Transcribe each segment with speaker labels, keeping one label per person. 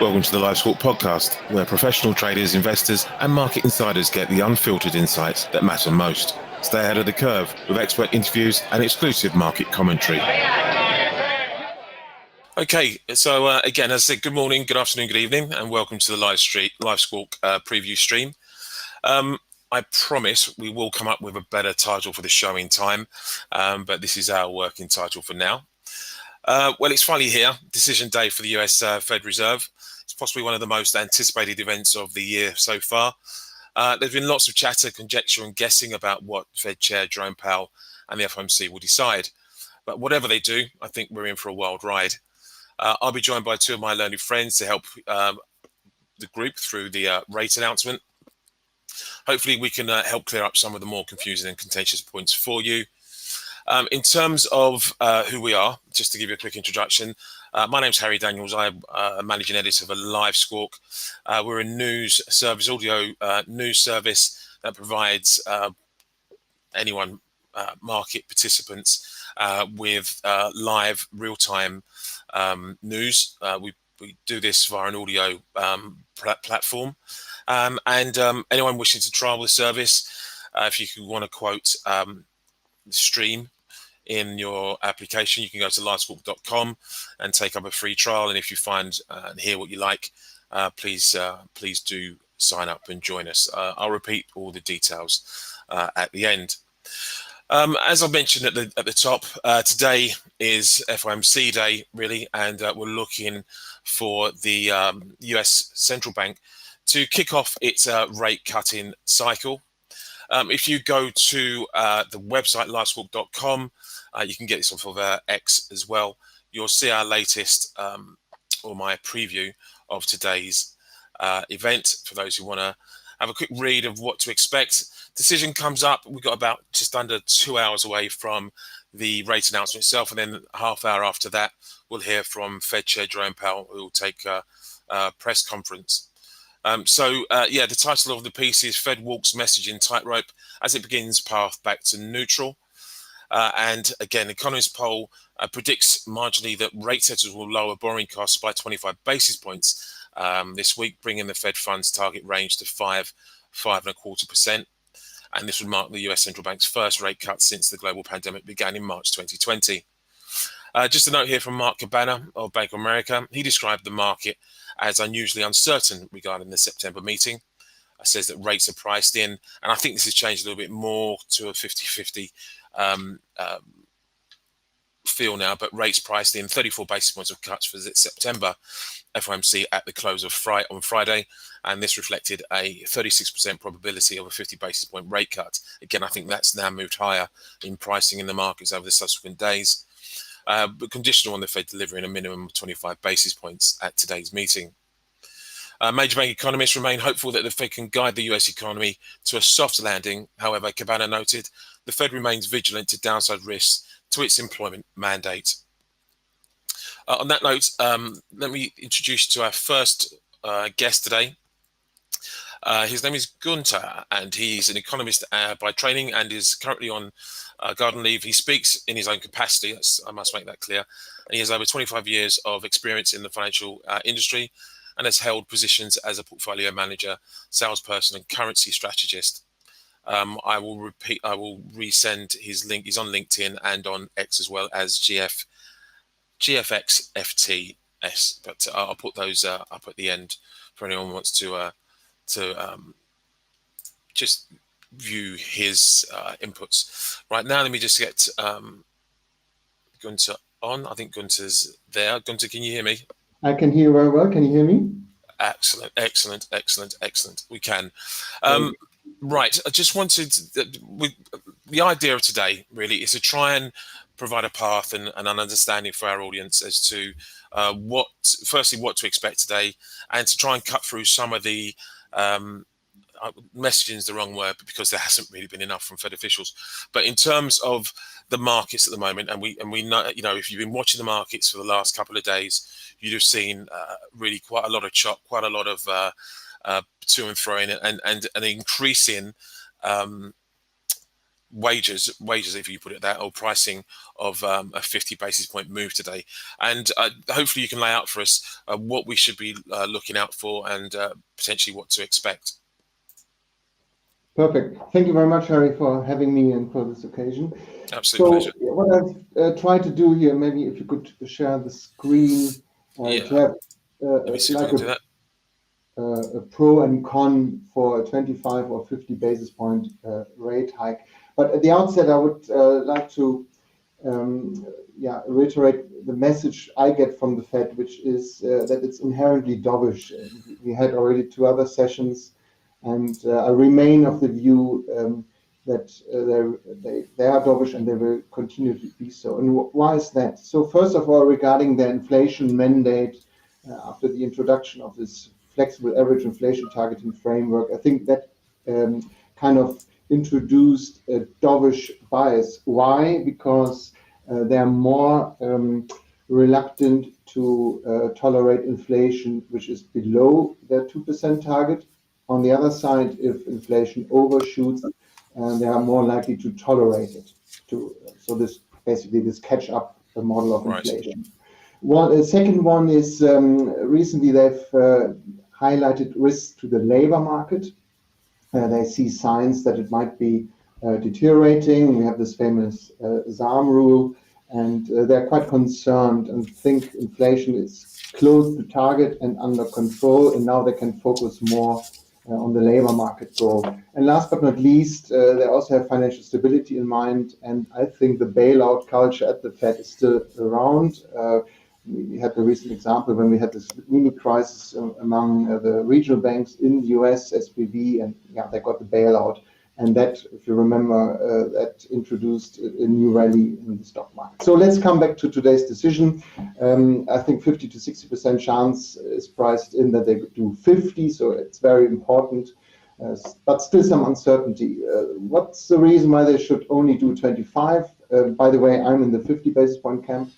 Speaker 1: Welcome to the Live Squawk podcast, where professional traders, investors, and market insiders get the unfiltered insights that matter most. Stay ahead of the curve with expert interviews and exclusive market commentary. Okay, so again, as I said, good morning, good afternoon, good evening, and welcome to the Live Squawk preview stream. I promise we will come up with a better title for the show in time, but this is our working title for now. Well, it's finally here, decision day for the US Fed Reserve. It's possibly one of the most anticipated events of the year so far. There's been lots of chatter, conjecture and guessing about what Fed Chair Jerome Powell and the FOMC will decide. But whatever they do, I think we're in for a wild ride. I'll be joined by two of my learned friends to help the group through the rate announcement. Hopefully we can help clear up some of the more confusing and contentious points for you. In terms of who we are, just to give you a quick introduction, my name's Harry Daniels. I'm a managing editor of Live Squawk. We're a news service, audio news service that provides anyone, market participants, with live, real-time news. We do this via an audio platform. And anyone wishing to trial the service, if you want to quote stream in your application, you can go to livesquawk.com and take up a free trial. And if you find and hear what you like, please do sign up and join us. I'll repeat all the details at the end. As I mentioned at the top, today is FOMC day, really, and we're looking for the US Central Bank to kick off its rate cutting cycle. If you go to the website livesquawk.com, you can get this off of X as well. You'll see our latest or my preview of today's event for those who want to have a quick read of what to expect. Decision comes up. We've got about just under 2 hours away from the rate announcement itself, and then a half hour after that, we'll hear from Fed Chair Jerome Powell, who will take a press conference. The title of the piece is Fed Walks Messaging Tightrope as it begins path back to neutral. And again, Economist poll predicts marginally that rate setters will lower borrowing costs by 25 basis points this week, bringing the Fed funds target range to 5.25%. And this would mark the US Central Bank's first rate cut since the global pandemic began in March 2020. Just a note here from Mark Cabana of Bank of America. He described the market as unusually uncertain regarding the September meeting. Says that rates are priced in, and I think this has changed a little bit more to a 50-50 feel now, but rates priced in 34 basis points of cuts for the September FOMC at the close of on Friday, and this reflected a 36% probability of a 50 basis point rate cut. Again, I think that's now moved higher in pricing in the markets over the subsequent days, but conditional on the Fed delivering a minimum of 25 basis points at today's meeting. Major bank economists remain hopeful that the Fed can guide the US economy to a soft landing. However, Cabana noted the Fed remains vigilant to downside risks to its employment mandate. On that note, let me introduce you to our first guest today. His name is Gunter, and he's an economist by training and is currently on garden leave. He speaks in his own capacity, I must make that clear. And he has over 25 years of experience in the financial industry and has held positions as a portfolio manager, salesperson, and currency strategist. I will resend his link. He's on LinkedIn and on X as well as GFXFTS. But I'll put those up at the end for anyone who wants to just view his inputs. Right now, let me just get Gunter on. I think Gunter's there. Gunter, can you hear me?
Speaker 2: I can hear you very well. Can you hear me?
Speaker 1: Excellent. We can. Right. I just wanted the idea of today really is to try and provide a path and an understanding for our audience as to what to expect today, and to try and cut through some of the messaging is the wrong word, but because there hasn't really been enough from Fed officials. But in terms of the markets at the moment, and we know, if you've been watching the markets for the last couple of days, you'd have seen really quite a lot of chop, quite a lot of to and fro, and an increasing wages, if you put it that, or pricing of a 50 basis point move today. And hopefully you can lay out for us what we should be looking out for and potentially what to expect.
Speaker 2: Perfect. Thank you very much, Harry, for having me and for this occasion.
Speaker 1: Absolute
Speaker 2: So
Speaker 1: pleasure.
Speaker 2: what I've tried to do here, maybe if you could share the screen
Speaker 1: Yeah.
Speaker 2: to have
Speaker 1: Let me see if I can do that.
Speaker 2: a pro and con for a 25 or 50 basis point rate hike. But at the outset, I would like to reiterate the message I get from the Fed, which is that it's inherently dovish. We had already 2 other sessions, and I remain of the view that they are dovish and they will continue to be so. And why is that? So first of all, regarding the inflation mandate, after the introduction of this flexible average inflation targeting framework, I think that kind of introduced a dovish bias. Why? Because they are more reluctant to tolerate inflation, which is below their 2% target. On the other side, if inflation overshoots, they are more likely to tolerate it. So this basically this catch-up model of inflation. The second one is recently they've highlighted risks to the labor market. They see signs that it might be deteriorating. We have this famous ZARM rule, and they're quite concerned and think inflation is close to target and under control, and now they can focus more on the labor market growth. And last but not least, they also have financial stability in mind, and I think the bailout culture at the Fed is still around. We had the recent example when we had this mini crisis among the regional banks in the US, SPV, and they got the bailout. And that, if you remember, that introduced a new rally in the stock market. So let's come back to today's decision. I think 50 to 60% chance is priced in that they could do 50, so it's very important, but still some uncertainty. What's the reason why they should only do 25? By the way, I'm in the 50 basis point camp.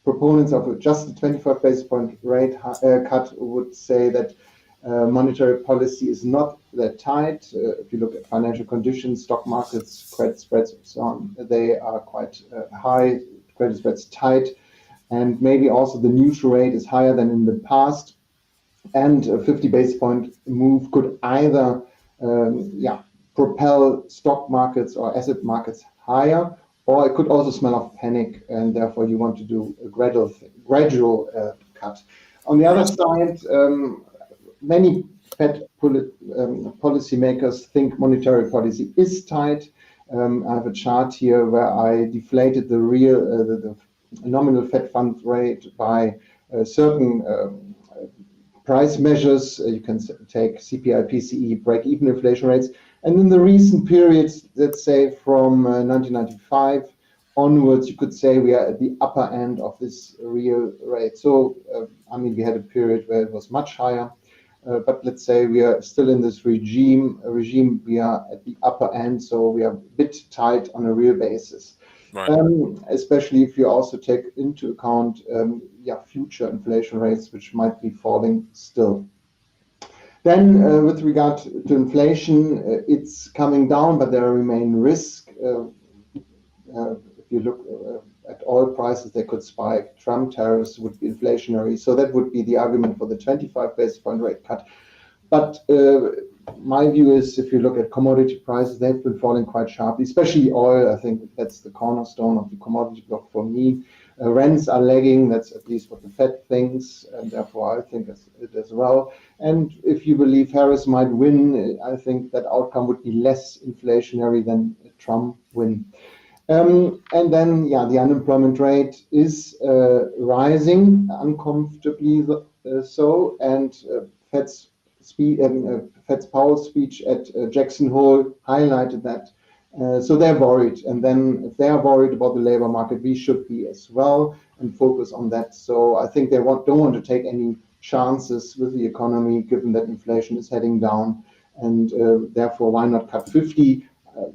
Speaker 2: Proponents of just a 25 basis point rate cut would say that monetary policy is not that tight. If you look at financial conditions, stock markets, credit spreads, and so on, they are quite high, credit spreads tight, and maybe also the neutral rate is higher than in the past. And a 50 basis point move could either propel stock markets or asset markets higher, or it could also smell of panic, and therefore you want to do a gradual cut. On the other side, many Fed policymakers think monetary policy is tight. I have a chart here where I deflated the the nominal Fed fund rate by certain price measures. You can take CPI, PCE, break-even inflation rates. And in the recent periods, let's say from 1995 onwards, you could say we are at the upper end of this real rate. So, we had a period where it was much higher, but let's say we are still in this regime. We are at the upper end, so we are a bit tight on a real basis. Right. Especially if you also take into account future inflation rates, which might be falling still. Then with regard to inflation, it's coming down, but there remain risks. If you look at oil prices, they could spike. Trump tariffs would be inflationary. So that would be the argument for the 25 basis point rate cut. But my view is, if you look at commodity prices, they've been falling quite sharply, especially oil. I think that's the cornerstone of the commodity block for me. Rents are lagging. That's at least what the Fed thinks, and therefore I think it as well. And if you believe Harris might win, I think that outcome would be less inflationary than a Trump win. And then, the unemployment rate is rising uncomfortably so, and Fed's Powell's speech at Jackson Hole highlighted that. So they're worried, and then if they are worried about the labor market, we should be as well and focus on that. So I think they don't want to take any chances with the economy, given that inflation is heading down, and therefore why not cut 50?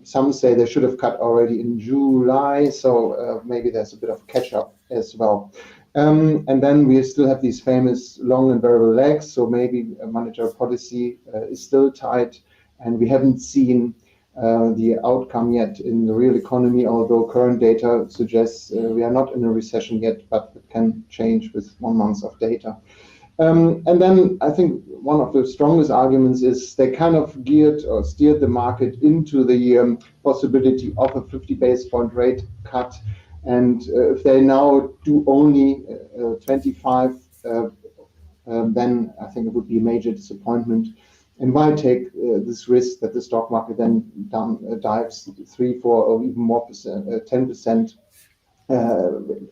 Speaker 2: Some say they should have cut already in July, so maybe there's a bit of catch up as well. And then we still have these famous long and variable lags, so maybe monetary policy is still tight, and we haven't seen the outcome yet in the real economy, although current data suggests we are not in a recession yet, but it can change with 1 month of data. And then I think one of the strongest arguments is they kind of geared or steered the market into the possibility of a 50 basis point rate cut. And if they now do only 25, then I think it would be a major disappointment. And why take this risk that the stock market then dives 3, 4, or even more percent, 10%?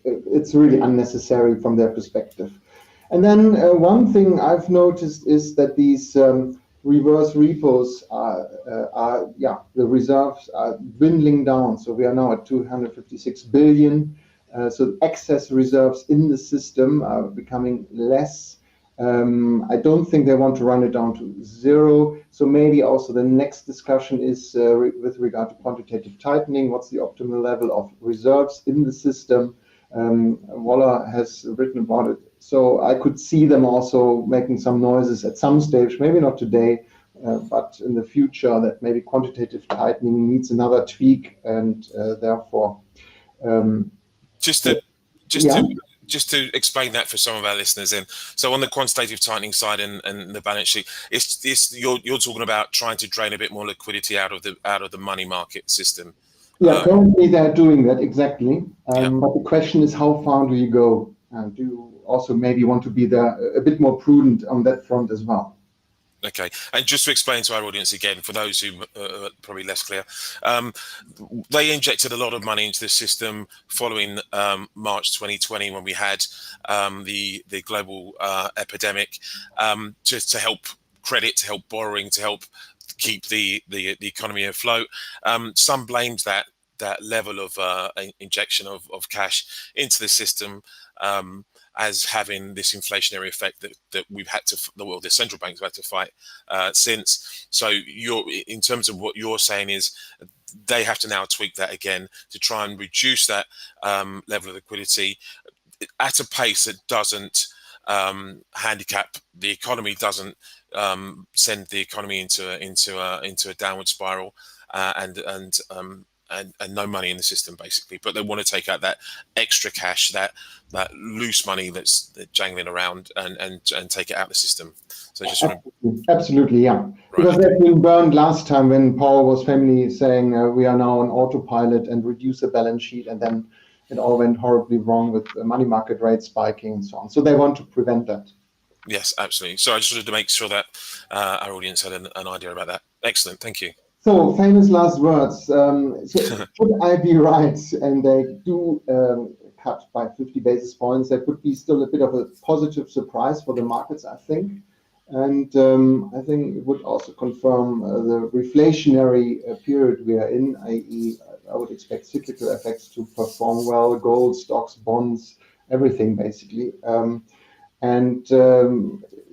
Speaker 2: It's really unnecessary from their perspective. And then one thing I've noticed is that these reverse repos the reserves are dwindling down. So we are now at 256 billion. So excess reserves in the system are becoming less. I don't think they want to run it down to zero. So maybe also the next discussion is with regard to quantitative tightening. What's the optimal level of reserves in the system? Waller has written about it. So I could see them also making some noises at some stage, maybe not today, but in the future, that maybe quantitative tightening needs another tweak, and therefore.
Speaker 1: Just to explain that for some of our listeners, then, so on the quantitative tightening side and the balance sheet, you're talking about trying to drain a bit more liquidity out of the money market system.
Speaker 2: Yeah, currently they're doing that exactly. But the question is, how far do you go? Do you also maybe want to be there a bit more prudent on that front as well?
Speaker 1: Okay, and just to explain to our audience again, for those who are probably less clear, they injected a lot of money into the system following March 2020, when we had the global epidemic, to help credit, to help borrowing, to help keep the economy afloat. Some blamed that level of injection of cash into the system as having this inflationary effect that we've had to, the central banks have had to fight since. So in terms of what you're saying is they have to now tweak that again to try and reduce that level of liquidity at a pace that doesn't handicap the economy, doesn't send the economy into a downward spiral, and no money in the system, basically. But they want to take out that extra cash, that loose money that's jangling around, and take it out of the system. So just
Speaker 2: absolutely, yeah. Right. Because they've been burned last time when Powell was famously saying we are now on autopilot and reduce the balance sheet, and then it all went horribly wrong with the money market rates spiking and so on. So they want to prevent that.
Speaker 1: Yes, absolutely. So I just wanted to make sure that our audience had an idea about that. Excellent, thank you.
Speaker 2: So famous last words. So should I be right, and they do cut by 50 basis points, that would be still a bit of a positive surprise for the markets, I think. And I think it would also confirm the reflationary period we are in, i.e. I would expect cyclical effects to perform well, gold, stocks, bonds, everything basically.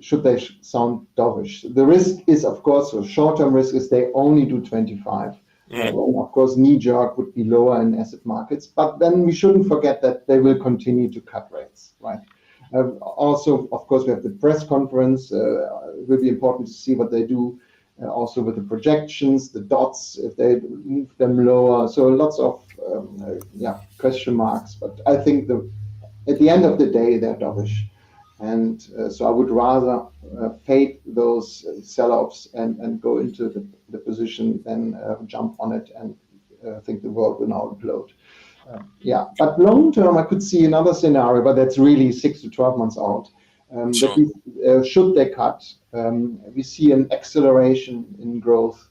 Speaker 2: Should they sound dovish? The risk is, of course, a short-term risk is they only do 25. Of course, knee-jerk would be lower in asset markets, but then we shouldn't forget that they will continue to cut rates, right? Also, of course, we have the press conference. It will be important to see what they do also with the projections, the dots, if they move them lower. So lots of question marks, but I think at the end of the day, they're dovish. And so I would rather fade those sell-offs and go into the position than jump on it and think the world will now implode. But long term, I could see another scenario, but that's really 6 to 12 months out.
Speaker 1: Sure.
Speaker 2: That should they cut, we see an acceleration in growth.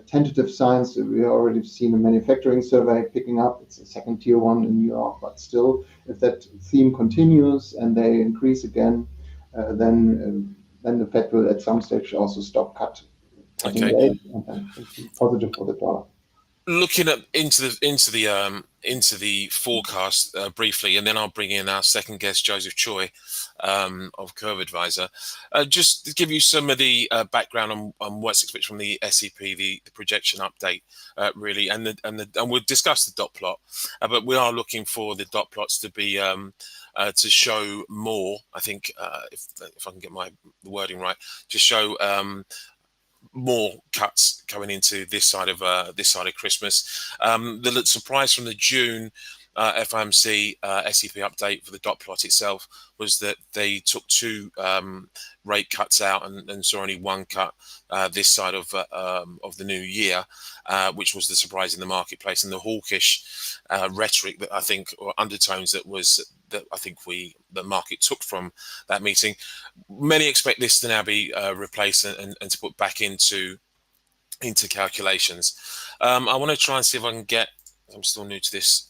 Speaker 2: Tentative signs, we already seen a manufacturing survey picking up. It's a second tier one in New York, but still, if that theme continues and they increase again, then the Fed will at some stage also stop cutting rates, and then it's positive for the dollar.
Speaker 1: Looking into the forecast briefly, and then I'll bring in our second guest, Joseph Choi, of Curve Advisor, just to give you some of the background on what's expected from the SEP, the projection update, really, and we'll discuss the dot plot, but we are looking for the dot plots to be to show more. I think if I can get the wording right, to show more cuts going into this side of Christmas. The surprise from the June FOMC SEP update for the dot plot itself was that they took two rate cuts out and saw only one cut this side of the new year, which was the surprise in the marketplace, and the hawkish rhetoric that I think, or undertones that I think the market took from that meeting. Many expect this to now be replaced and to put back into calculations. I want to try and see if I can get. I'm still new to this.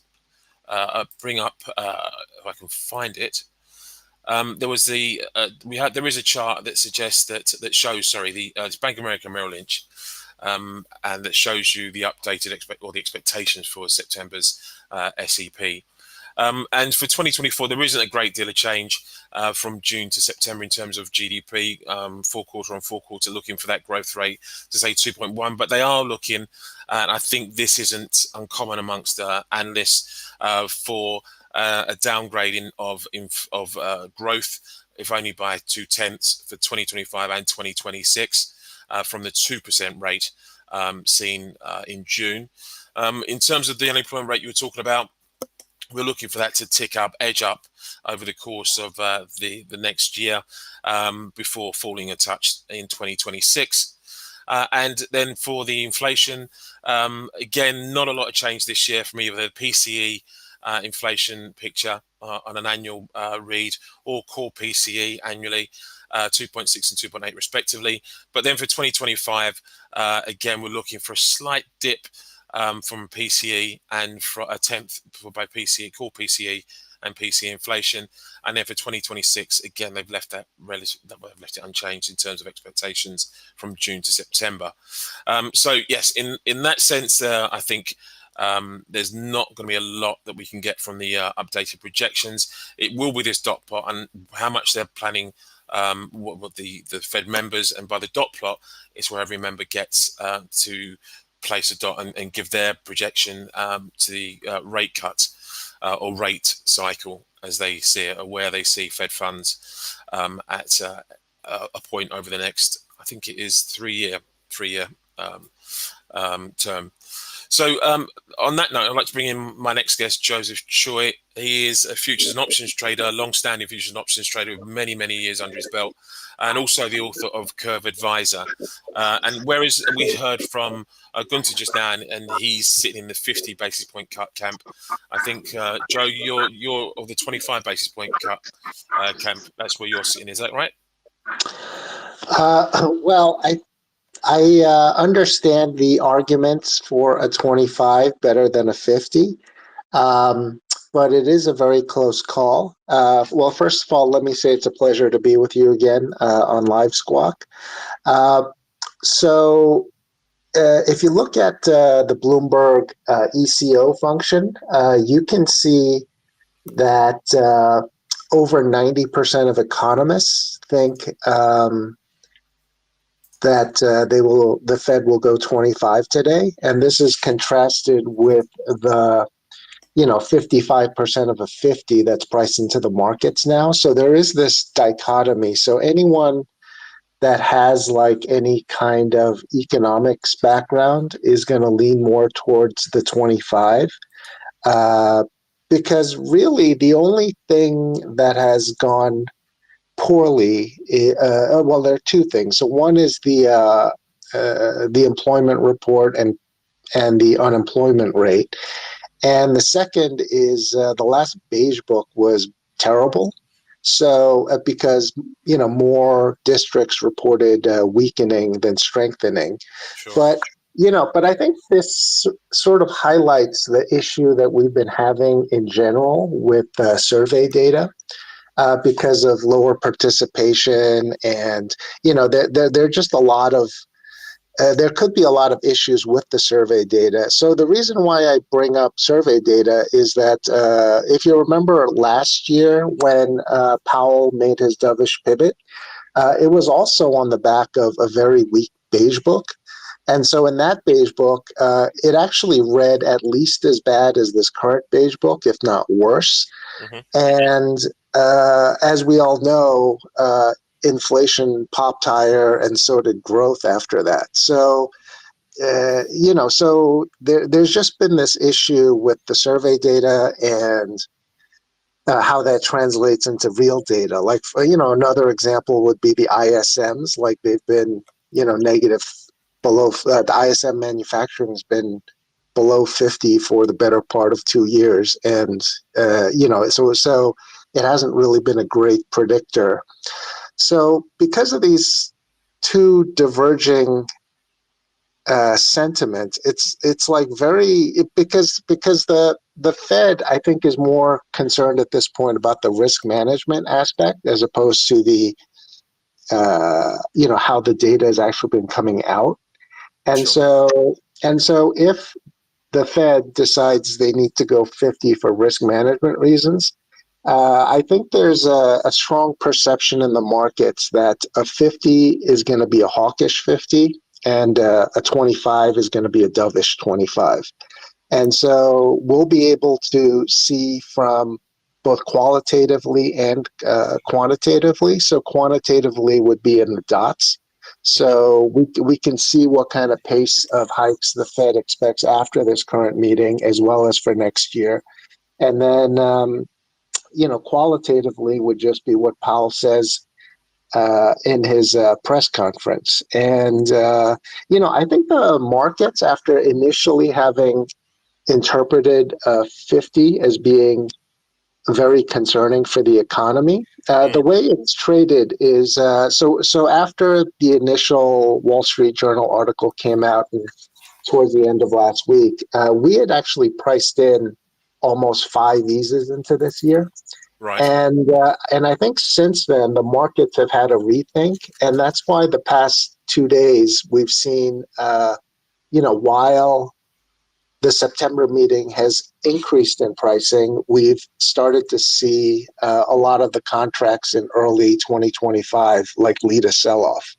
Speaker 1: Bring up if I can find it. There was there is a chart that suggests that shows the it's Bank of America Merrill Lynch, and that shows you the updated the expectations for September's SEP. And for 2024, there isn't a great deal of change from June to September in terms of GDP, 4 quarter on 4 quarter, looking for that growth rate to say 2.1. But they are looking, and I think this isn't uncommon amongst analysts, for a downgrading of growth, if only by 0.2 for 2025 and 2026, from the 2% rate seen in June. In terms of the unemployment rate you were talking about, we're looking for that to tick up, edge up over the course of the next year, before falling a touch in 2026. And then for the inflation, again, not a lot of change this year from either the PCE inflation picture on an annual read, or core PCE annually, 2.6 and 2.8 respectively. But then for 2025, again, we're looking for a slight dip from PCE and for a tenth by PCE, core PCE and PCE inflation. And then for 2026, again, they've left it unchanged in terms of expectations from June to September. So yes, in that sense, I think there's not going to be a lot that we can get from the updated projections. It will be this dot plot and how much they're planning, what the Fed members, and by the dot plot, it's where every member gets to place a dot and give their projection to the rate cut or rate cycle as they see it, or where they see Fed funds at a point over the next, I think it is 3 year term. So on that note, I'd like to bring in my next guest, Joseph Choi. He is a futures and options trader, long-standing futures and options trader with many, many years under his belt, and also the author of Curve Advisor. And whereas we heard from Gunther just now, and he's sitting in the 50 basis point cut camp, I think, Joe, you're of the 25 basis point cut camp. That's where you're sitting. Is that right?
Speaker 3: Well, I understand the arguments for a 25 better than a 50, but it is a very close call. Well, first of all, let me say it's a pleasure to be with you again on Live Squawk. So if you look at the Bloomberg ECO function, you can see that over 90% of economists think that the Fed will go 25 today, and this is contrasted with the 55% of a 50 that's priced into the markets now. So there is this dichotomy. So anyone that has like any kind of economics background is going to lean more towards the 25, because really the only thing that has gone poorly, well, there are two things. So one is the employment report and the unemployment rate, and the second is the last beige book was terrible. So because more districts reported weakening than strengthening.
Speaker 1: Sure.
Speaker 3: But I think this sort of highlights the issue that we've been having in general with survey data. Because of lower participation, and there are just a lot of there could be a lot of issues with the survey data. So the reason why I bring up survey data is that if you remember last year when Powell made his dovish pivot, it was also on the back of a very weak beige book. And so in that beige book, it actually read at least as bad as this current beige book, if not worse. Mm-hmm. And as we all know, inflation popped higher, and so did growth after that. So, so there's just been this issue with the survey data and how that translates into real data. Like, another example would be the ISMs. Like they've been, negative below. The ISM manufacturing has been below 50 for the better part of 2 years, and so it hasn't really been a great predictor. So because of these two diverging sentiment, it's like because the Fed, I think, is more concerned at this point about the risk management aspect as opposed to the how the data has actually been coming out. And
Speaker 1: Sure.
Speaker 3: so if the Fed decides they need to go 50 for risk management reasons, I think there's a strong perception in the markets that a 50 is going to be a hawkish 50 and a 25 is going to be a dovish 25. And so we'll be able to see from both qualitatively and quantitatively. So quantitatively would be in the dots. So we can see what kind of pace of hikes the Fed expects after this current meeting, as well as for next year. And then, qualitatively would just be what Powell says in his press conference. And, I think the markets, after initially having interpreted 50 as being very concerning for the economy, the way it's traded is so after the initial Wall Street Journal article came out towards the end of last week, we had actually priced in almost 5 eases into this year.
Speaker 1: Right.
Speaker 3: And I think since then, the markets have had a rethink. And that's why the past 2 days we've seen, while the September meeting has increased in pricing, we've started to see a lot of the contracts in early 2025 lead a sell-off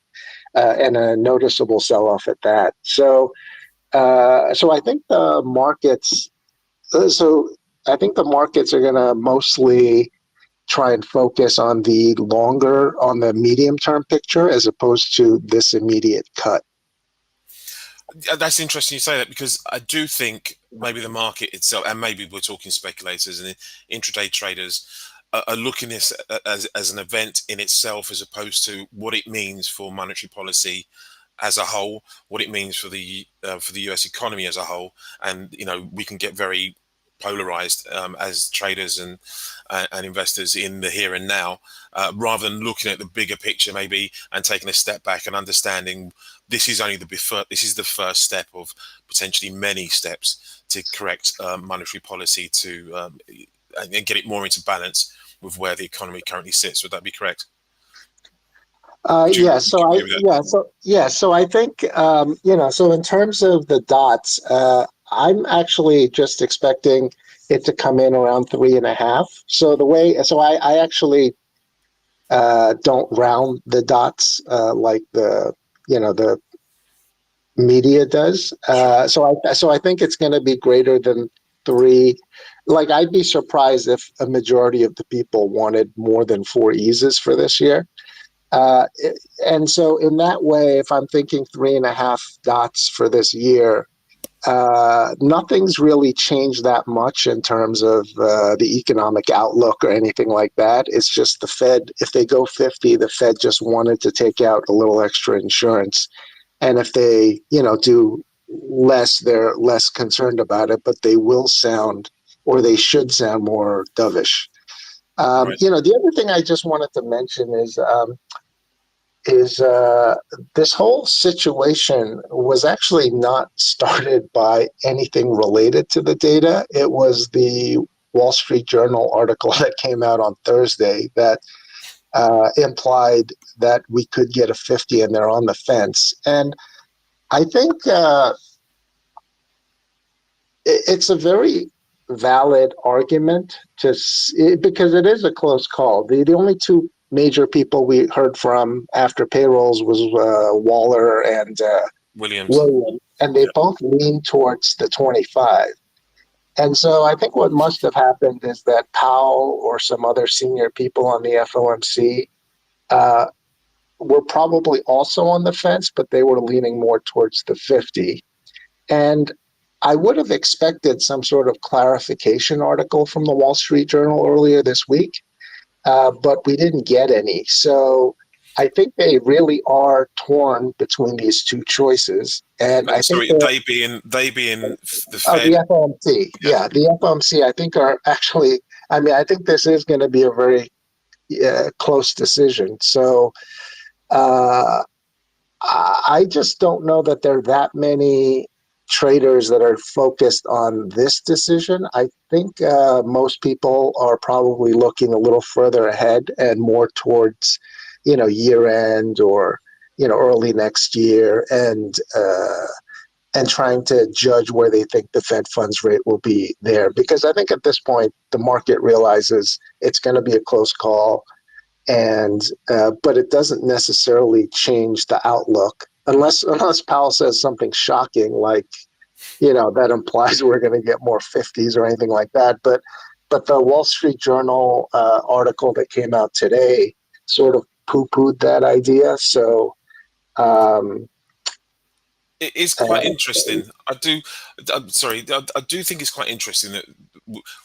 Speaker 3: and a noticeable sell-off at that. So I think the markets. I think the markets are going to mostly try and focus on the medium-term picture as opposed to this immediate cut.
Speaker 1: That's interesting you say that, because I do think maybe the market itself, and maybe we're talking speculators and intraday traders, are looking at this as an event in itself, as opposed to what it means for monetary policy as a whole, what it means for the US economy as a whole. And we can get very polarized as traders and investors in the here and now, rather than looking at the bigger picture maybe and taking a step back and understanding this is the first step of potentially many steps to correct monetary policy and get it more into balance with where the economy currently sits. Would that be correct?
Speaker 3: So I think so in terms of the dots, I'm actually just expecting it to come in around 3.5. So I actually don't round the dots like the media does. So I think it's going to be greater than 3. Like, I'd be surprised if a majority of the people wanted more than 4 eases for this year. And so in that way, if I'm thinking 3.5 dots for this year, nothing's really changed that much in terms of the economic outlook or anything like that. It's just the Fed, if they go 50, the Fed just wanted to take out a little extra insurance. And if they, do less, they're less concerned about it, but they will sound, or they should sound, more dovish.
Speaker 1: Right.
Speaker 3: The other thing I just wanted to mention is this whole situation was actually not started by anything related to the data. It was the Wall Street Journal article that came out on Thursday that implied that we could get a 50 and they're on the fence. And I think it's a very valid argument because it is a close call. The only two major people we heard from after payrolls was Waller and
Speaker 1: Williams,
Speaker 3: and they both lean towards the 25. And so I think what must have happened is that Powell or some other senior people on the FOMC were probably also on the fence, but they were leaning more towards the 50. And I would have expected some sort of clarification article from the Wall Street Journal earlier this week, but we didn't get any. So I think they really are torn between these two choices. And I think
Speaker 1: sorry, they being the Fed.
Speaker 3: the FOMC. Yeah, the FOMC, I think, are actually, I mean, I think this is going to be a very close decision. So I just don't know that there are that many traders that are focused on this decision. I think most people are probably looking a little further ahead and more towards, year end or, early next year and trying to judge where they think the Fed funds rate will be there. Because I think at this point, the market realizes it's going to be a close call. And but it doesn't necessarily change the outlook unless Powell says something shocking like, that implies we're going to get more 50s or anything like that. But the Wall Street Journal article that came out today sort of poo-pooed that idea. So
Speaker 1: it is quite interesting. I do think it's quite interesting that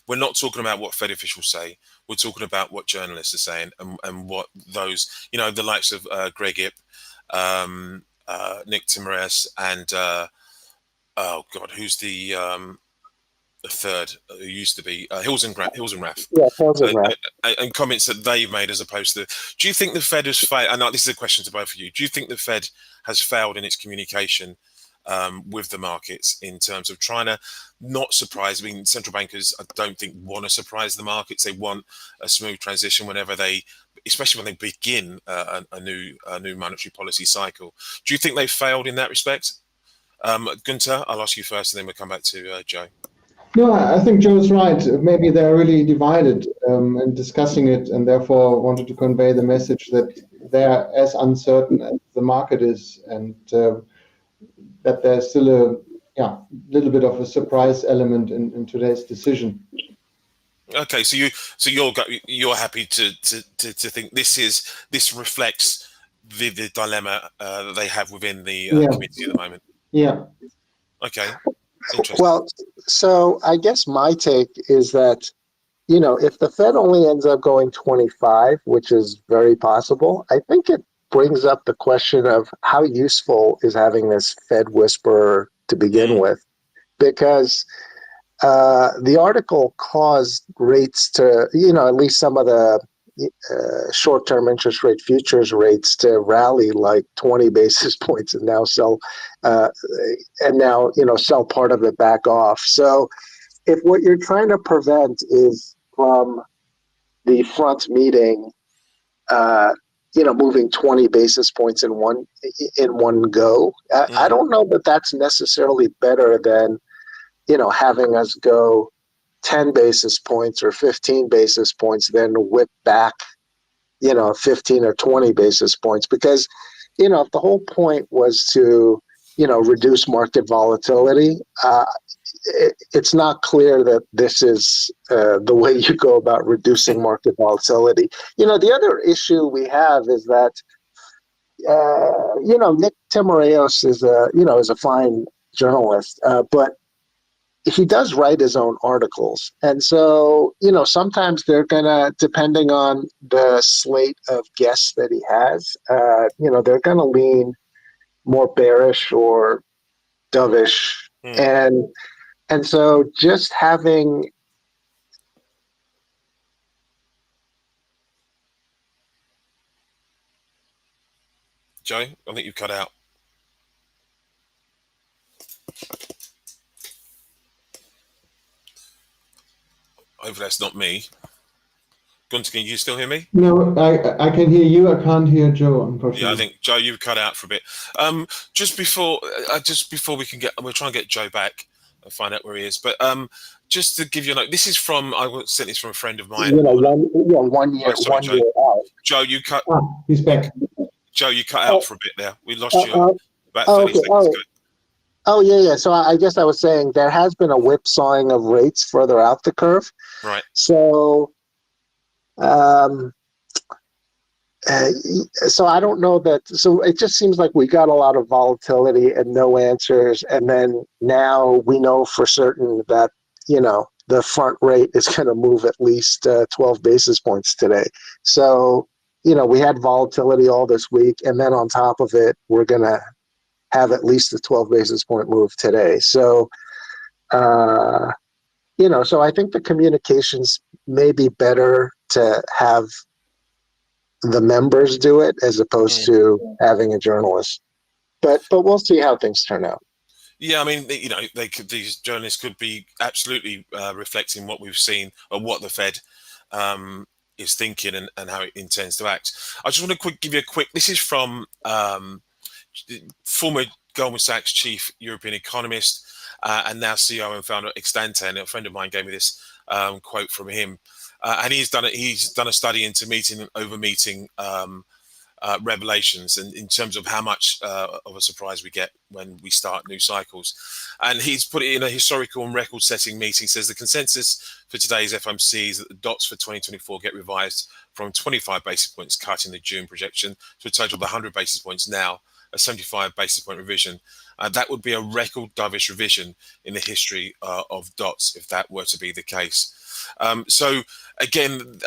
Speaker 1: we're not talking about what Fed officials say. We're talking about what journalists are saying and what those, the likes of Greg Ip, Nick Timiraos, and oh God, who's the third who used to be Hills and Raff.
Speaker 3: Yeah, Hills and Raff.
Speaker 1: And comments that they've made as opposed to. Do you think the Fed has failed? And this is a question to both of you. Do you think the Fed has failed in its communication with the markets in terms of trying to not surprise? I mean, central bankers, I don't think, want to surprise the markets. They want a smooth transition whenever especially when they begin a new monetary policy cycle. Do you think they've failed in that respect? Gunther, I'll ask you first, and then we'll come back to Joe.
Speaker 2: No, I think Joe's right. Maybe they're really divided in discussing it, and therefore wanted to convey the message that they're as uncertain as the market is, and that there's still a little bit of a surprise element in today's decision.
Speaker 1: Okay, so you're happy to think this reflects the dilemma that they have within the committee at the moment.
Speaker 2: Yeah.
Speaker 1: Okay. Interesting.
Speaker 3: Well, so I guess my take is that, if the Fed only ends up going 25, which is very possible, I think it brings up the question of how useful is having this Fed whisperer to begin with, because the article caused rates to, at least some of the short-term interest rate futures rates to rally like 20 basis points and now sell part of it back off. So if what you're trying to prevent is from the front meeting, moving 20 basis points in one go, I don't know that that's necessarily better than, having us go 10 basis points or 15 basis points, then whip back, 15 or 20 basis points. Because, if the whole point was to, reduce market volatility, it's not clear that this is the way you go about reducing market volatility. The other issue we have is that, Nick Timiraos is a fine journalist, but he does write his own articles. And so, sometimes they're going to, depending on the slate of guests that he has, they're going to lean more bearish or dovish. And so just having...
Speaker 1: Joe, I think you've cut out. Hopefully that's not me. Gunther, can you still hear me?
Speaker 2: No, I can hear you. I can't hear Joe, unfortunately.
Speaker 1: Yeah, I think Joe, you cut out for a bit. Just before we can we'll try and get Joe back and find out where he is. But just to give you a note, this is I sent this from a friend of mine.
Speaker 3: 1 year.
Speaker 1: Sorry, Joe.
Speaker 3: Out.
Speaker 1: Joe, you cut.
Speaker 2: He's back.
Speaker 1: Joe, you cut out for a bit there. We lost you about 30 seconds ago.
Speaker 3: Oh, yeah. So I guess I was saying there has been a whipsawing of rates further out the curve.
Speaker 1: Right.
Speaker 3: So So I don't know that. So it just seems like we got a lot of volatility and no answers. And then now we know for certain that, the front rate is going to move at least 12 basis points today. So, we had volatility all this week. And then on top of it, we're going to have at least a 12 basis point move today. So, so I think the communications may be better to have the members do it as opposed to having a journalist. But we'll see how things turn out.
Speaker 1: Yeah, I mean, these journalists could be absolutely reflecting what we've seen or what the Fed is thinking and how it intends to act. I just want to give you a quick. This is from former Goldman Sachs chief European economist and now CEO and founder of Extante. And a friend of mine gave me this quote from him, and he's done a study into meeting and over meeting revelations, and in terms of how much of a surprise we get when we start new cycles. And he's put it in a historical and record-setting meeting. Says the consensus for today's FOMC is that the dots for 2024 get revised from 25 basis points cut in the June projection to a total of 100 basis points now, a 75 basis point revision. That would be a record dovish revision in the history of dots if that were to be the case. So again,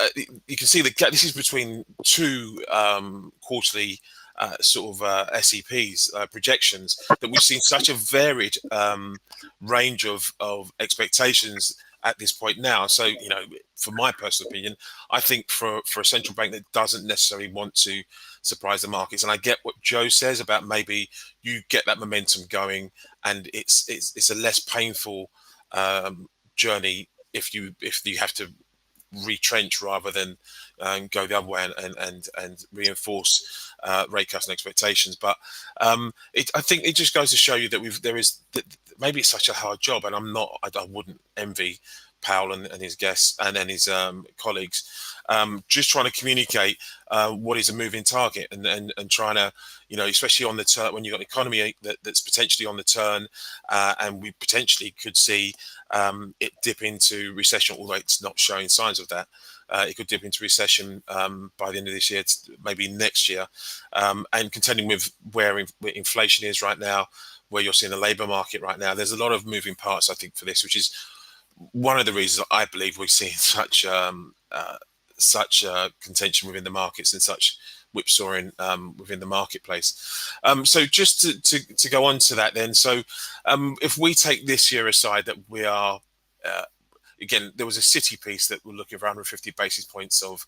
Speaker 1: you can see this is between two quarterly sort of SEPs projections that we've seen such a varied range of expectations at this point now. So, for my personal opinion, I think for a central bank that doesn't necessarily want to surprise the markets, and I get what Joe says about maybe you get that momentum going and it's a less painful journey if you have to retrench rather than go the other way and reinforce rate cuts and expectations. But I think it just goes to show you that maybe it's such a hard job, and I wouldn't envy Powell and his guests and then his colleagues, just trying to communicate what is a moving target and trying to, especially on the turn when you've got an economy that's potentially on the turn, and we potentially could see it dip into recession, although it's not showing signs of that. It could dip into recession by the end of this year, maybe next year, and contending with where inflation is right now, where you're seeing the labour market right now. There's a lot of moving parts, I think, for this, which is one of the reasons I believe we're seeing such contention within the markets and such whipsawing within the marketplace. So just to go on to that then, so if we take this year aside, that we are, again, there was a City piece that we're looking for 150 basis points of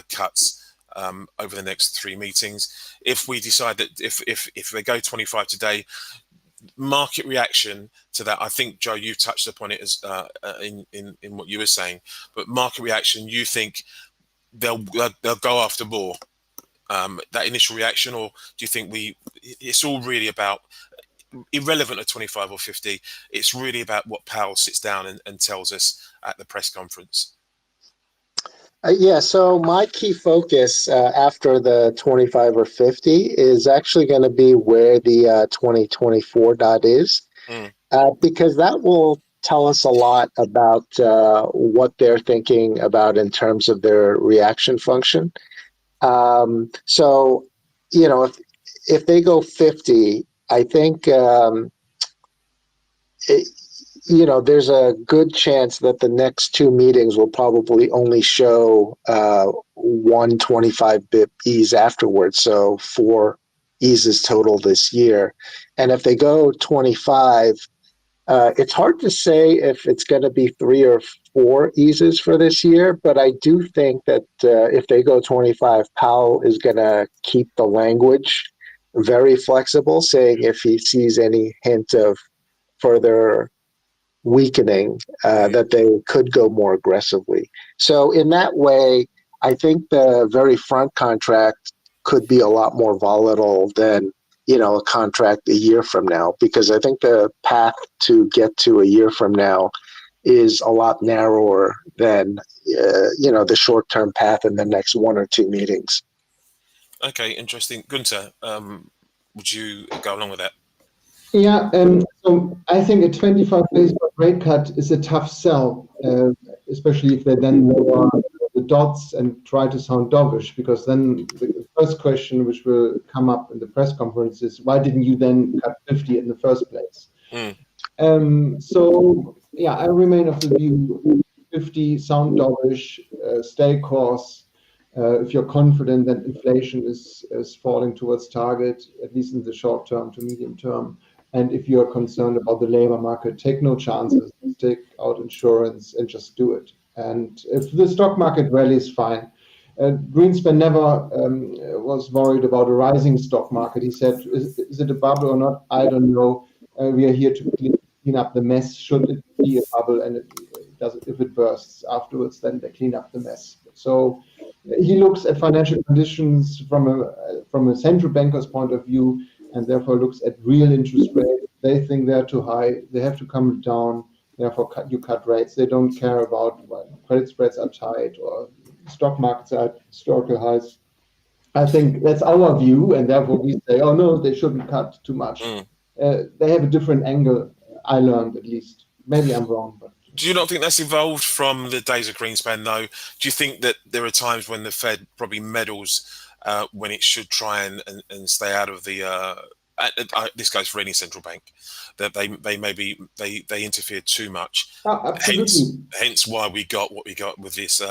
Speaker 1: cuts over the next three meetings. If we decide that if they go 25 today, market reaction to that, I think, Joe, you touched upon it as in what you were saying, but market reaction, you think they'll go after more, that initial reaction, or do you think it's all really about, irrelevant of 25 or 50, it's really about what Powell sits down and tells us at the press conference?
Speaker 3: So my key focus after the 25 or 50 is actually going to be where the 2024 dot is, because that will tell us a lot about what they're thinking about in terms of their reaction function. So, if they go 50, I think, there's a good chance that the next two meetings will probably only show 125 bip ease afterwards. So 4 eases total this year. And if they go 25, it's hard to say if it's going to be 3 or 4 eases for this year, but I do think that if they go 25, Powell is going to keep the language very flexible, saying if he sees any hint of further weakening, that they could go more aggressively. So in that way, I think the very front contract could be a lot more volatile than a contract a year from now, because I think the path to get to a year from now is a lot narrower than the short-term path in the next 1 or 2 meetings.
Speaker 1: Okay, interesting. Gunther, would you go along with that?
Speaker 2: Yeah, so I think a 25 basis point rate cut is a tough sell, especially if they then lower the the dots and try to sound dovish, because then the first question which will come up in the press conference is, why didn't you then cut 50 in the first place? So yeah, I remain of the view 50, sound dovish, stay course. If you're confident that inflation is falling towards target, at least in the short term to medium term, and if you're concerned about the labor market, take no chances, take out insurance and just do it. And if the stock market rallies, fine. Greenspan never was worried about a rising stock market. He said, is it a bubble or not? I don't know. We are here to clean up the mess. Should it be a bubble, and it does, if it bursts afterwards, then they clean up the mess. So he looks at financial conditions from a central banker's point of view, and therefore looks at real interest rates. They think they're too high. They have to come down. Therefore, you cut rates. They don't care about credit spreads are tight or stock markets are at historical highs. I think that's our view, and therefore we say, oh no, they shouldn't cut too much. They have a different angle, I learned at least. Maybe I'm wrong, but.
Speaker 1: Do you not think that's evolved from the days of Greenspan, though? Do you think that there are times when the Fed probably meddles when it should try and stay out of the this goes for any central bank, that they interfere too much? Hence why we got what we got with this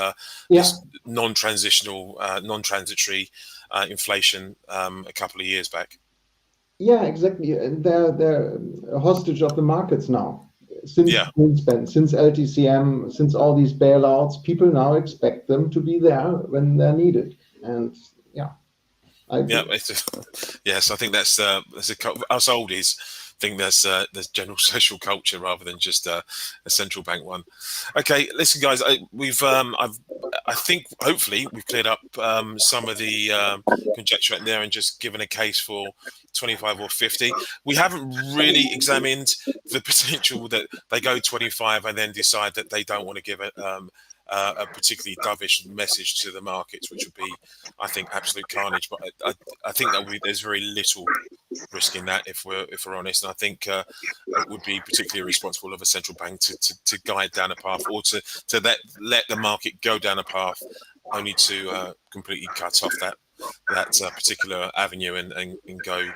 Speaker 1: this non-transitory inflation a couple of years back.
Speaker 2: Yeah, exactly. And they're a hostage of the markets now. Since Greenspan, since LTCM, since all these bailouts, people now expect them to be there when they're needed. And
Speaker 1: yes, I think that's us oldies think there's general social culture rather than just a central bank one. Okay, listen, guys, I think hopefully we've cleared up some of the conjecture in there and just given a case for 25 or 50. We haven't really examined the potential that they go 25 and then decide that they don't want to give it a particularly dovish message to the markets, which would be, I think, absolute carnage. But I think that there's very little risk in that, if we're honest. And I think it would be particularly irresponsible of a central bank to guide down a path, or to let the market go down a path only to completely cut off that particular avenue and go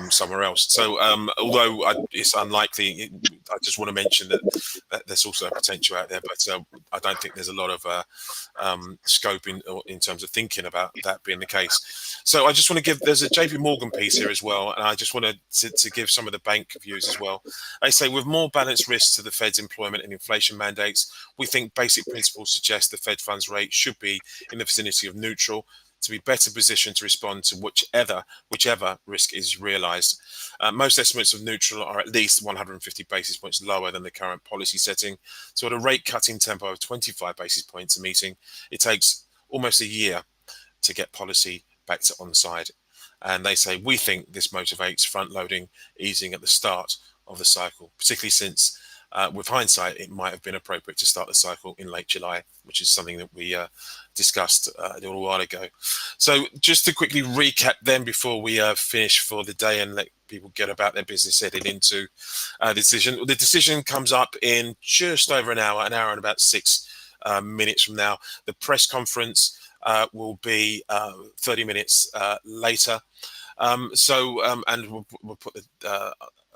Speaker 1: somewhere else. So although it's unlikely, I just want to mention that there's also a potential out there, but I don't think there's a lot of scope in terms of thinking about that being the case. So I just want to there's a JP Morgan piece here as well, and I just wanted to give some of the bank views as well. They say, with more balanced risks to the Fed's employment and inflation mandates, we think basic principles suggest the Fed funds rate should be in the vicinity of neutral, to be better positioned to respond to whichever risk is realized. Most estimates of neutral are at least 150 basis points lower than the current policy setting. So at a rate cutting tempo of 25 basis points a meeting, it takes almost a year to get policy back to onside. And they say, we think this motivates front loading easing at the start of the cycle, particularly since with hindsight, it might have been appropriate to start the cycle in late July, which is something that we discussed a little while ago. So just to quickly recap then before we finish for the day and let people get about their business heading into the decision. The decision comes up in just over an hour and about 6 minutes from now. The press conference will be 30 minutes later. And we'll put the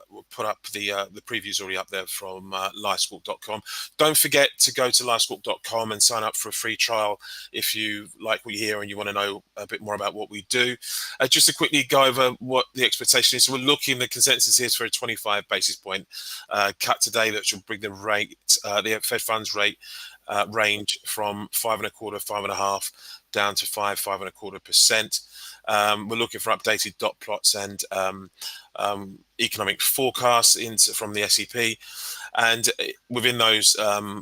Speaker 1: we'll put up the previews already up there from livesquawk.com. Don't forget to go to livesquawk.com and sign up for a free trial if you like what you hear and you want to know a bit more about what we do. Just to quickly go over what the expectation is. So we're looking, the consensus is for a 25 basis point cut today that should bring the rate, the Fed funds rate range from 5.25%, 5.5% down to 5.25%. We're looking for updated dot plots and economic forecasts from the SEP, and within those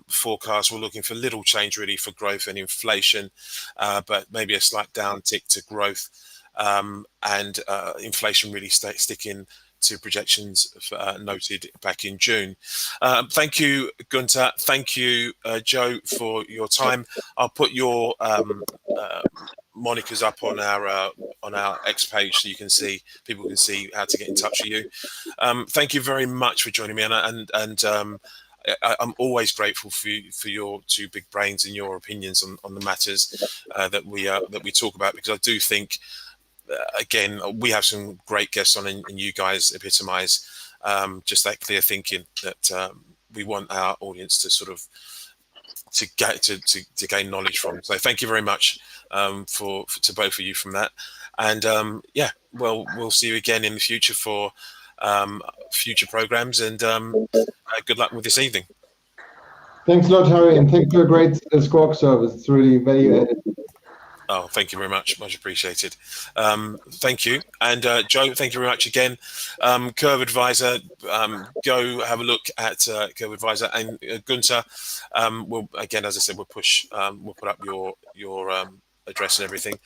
Speaker 1: forecasts, we're looking for little change really for growth and inflation, but maybe a slight downtick to growth, and inflation really sticking to projections noted back in June. Thank you, Gunther. Thank you, Joe, for your time. I'll put your monikers up on our X page so you can see, people can see how to get in touch with you. Thank you very much for joining me, and I'm always grateful for your two big brains and your opinions on the matters that we talk about, because I do think, again, we have some great guests on, and you guys epitomise just that clear thinking that we want our audience to sort of to gain knowledge from. So thank you very much to both of you from that. And yeah, well, we'll see you again in the future for future programs, and good luck with this evening.
Speaker 2: Thanks a lot, Harry, and thanks for a great Squawk service. It's really value added.
Speaker 1: Oh, thank you very much. Much appreciated. Thank you. And Joe, thank you very much again. Curve Advisor, go have a look at Curve Advisor. And Gunther, we'll, again, as I said, we'll put up your address and everything.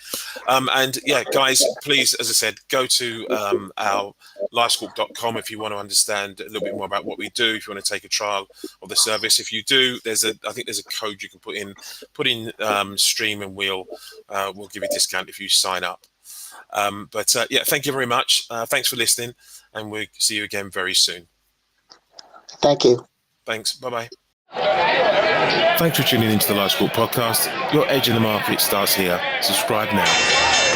Speaker 1: And yeah, guys, please, as I said, go to our livesquawk.com if you want to understand a little bit more about what we do, if you want to take a trial of the service. If you do, I think there's a code you can put in stream, and we'll give you a discount if you sign up. But yeah, thank you very much. Thanks for listening, and we'll see you again very soon.
Speaker 3: Thank you.
Speaker 1: Thanks. Bye-bye. Thanks for tuning into the Live Squawk podcast. Your edge in the market starts here. Subscribe now.